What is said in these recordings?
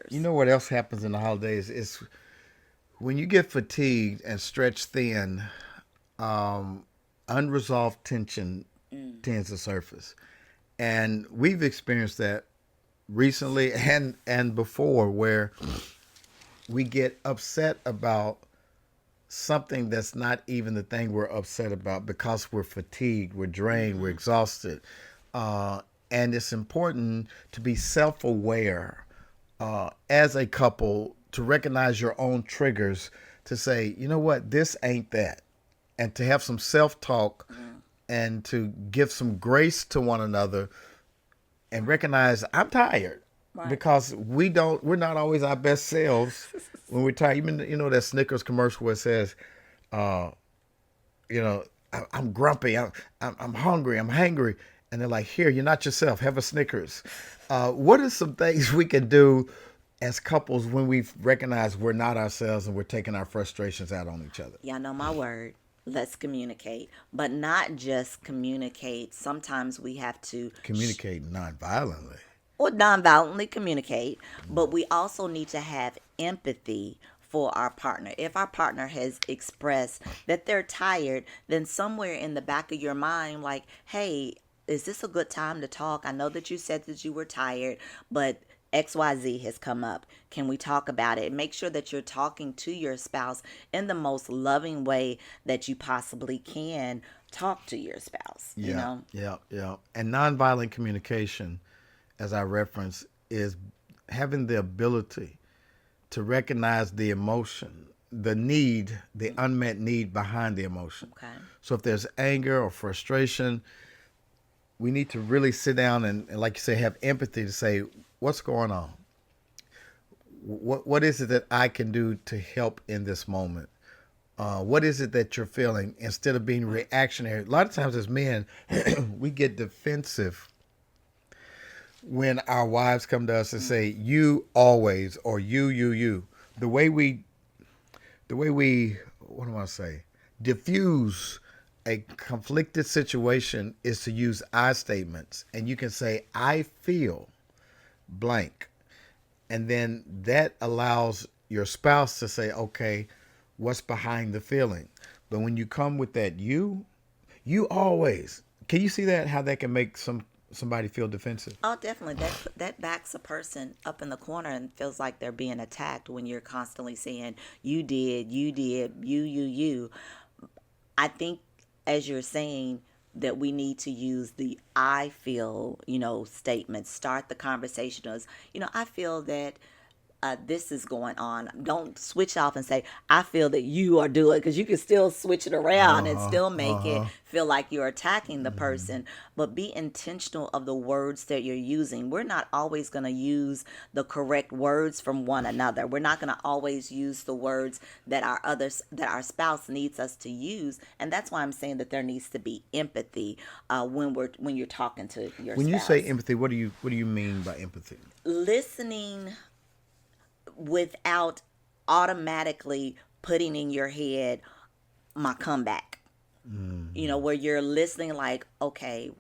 You know what else happens in the holidays is when you get fatigued and stretched thin, um, unresolved tension Mm, tends to surface, and we've experienced that recently and before, where we get upset about something that's not even the thing we're upset about because we're fatigued, we're drained, we're mm-hmm. exhausted. Uh, and it's important to be self aware as a couple to recognize your own triggers to say, you know what, this ain't that. And to have some self talk Mm, and to give some grace to one another and recognize I'm tired right. because we're not always our best selves when we're tired. Even that Snickers commercial where it says, uh, I'm grumpy, I'm hungry, I'm hangry, and they're like, here, you're not yourself. Have a Snickers. What are some things we can do as couples when we recognize we're not ourselves and we're taking our frustrations out on each other? Y'all know my word. Let's communicate, but not just communicate. Sometimes we have to Communicate non-violently. or non-violently communicate, but we also need to have empathy for our partner. If our partner has expressed that they're tired, then somewhere in the back of your mind, like, hey, is this a good time to talk? I know that you said that you were tired, but XYZ has come up. Can we talk about it? Make sure that you're talking to your spouse in the most loving way that you possibly can talk to your spouse, you Yeah, know? yeah, yeah. And nonviolent communication, as I reference, is having the ability to recognize the emotion, the need, the unmet need behind the emotion. Okay. So if there's anger or frustration, we need to really sit down and like you say, have empathy to say, what's going on? What is it that I can do to help in this moment? What is it that you're feeling instead of being Right. reactionary? A lot of times as men, we get defensive when our wives come to us and Mm. say, you always, or you. The way we what do I say, diffuse a conflicted situation is to use I statements. And you can say, I feel blank. And then that allows your spouse to say, okay, what's behind the feeling? But when you come with that, you always, can you see that, how that can make somebody feel defensive? Oh, definitely. That backs a person up in the corner and feels like they're being attacked when you're constantly saying you did, you. I think as you're saying that we need to use the I feel, statement. Start the conversation as, I feel that this is going on. Don't switch off and say, I feel that you are doing, because you can still switch it around and Uh-huh. still make it Uh-huh. feel like you're attacking the Mm-hmm. person. But be intentional of the words that you're using. We're not always going to use the correct words from one another. We're not going to always use the words that our spouse needs us to use. And that's why I'm saying that there needs to be empathy when you're talking to your When you say spouse. empathy, what do you mean by empathy? Listening without automatically putting in your head my comeback. Mm-hmm. Where you're listening like, okay,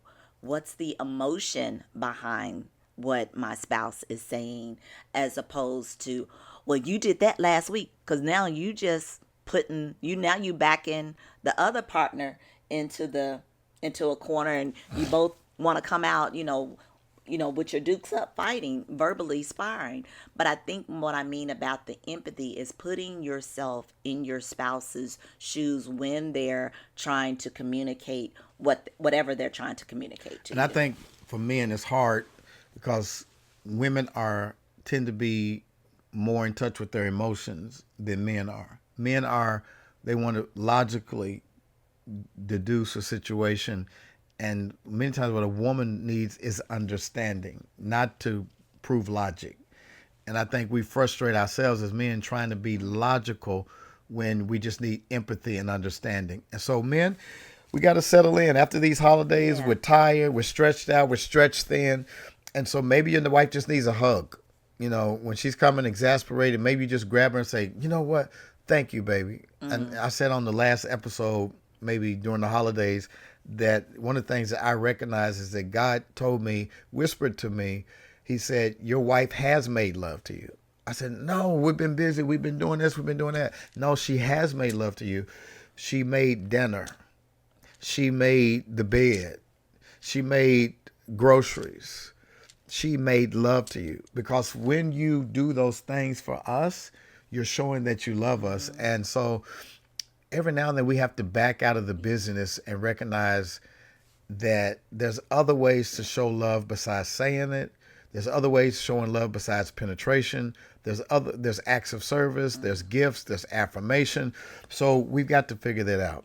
what's the emotion behind what my spouse is saying, as opposed to, well, you did that last week, because now you just you backing the other partner into the into a corner, and you both want to come out, with your dukes up fighting, verbally sparring. But I think what I mean about the empathy is putting yourself in your spouse's shoes when they're trying to communicate whatever they're trying to communicate to And I you. think for men it's hard because women are tend to be more in touch with their emotions than men are. Men are, they want to logically deduce a situation, and many times what a woman needs is understanding, not to prove logic. And I think we frustrate ourselves as men trying to be logical when we just need empathy and understanding. And so, men, we got to settle in. After these holidays, Yeah. we're tired, we're stretched out, we're stretched thin. And so maybe your wife just needs a hug. When she's coming exasperated, maybe you just grab her and say, you know what? Thank you, baby. And Mm, I said on the last episode, maybe during the holidays, that one of the things that I recognize is that God told me, whispered to me, he said, your wife has made love to you. I said, no, we've been busy. We've been doing this. We've been doing that. No, she has made love to you. She made dinner. She made the bed. She made groceries. She made love to you. Because when you do those things for us, you're showing that you love us. And so every now and then we have to back out of the business and recognize that there's other ways to show love besides saying it. There's other ways showing love besides penetration. There's acts of service, there's gifts, there's affirmation. So we've got to figure that out.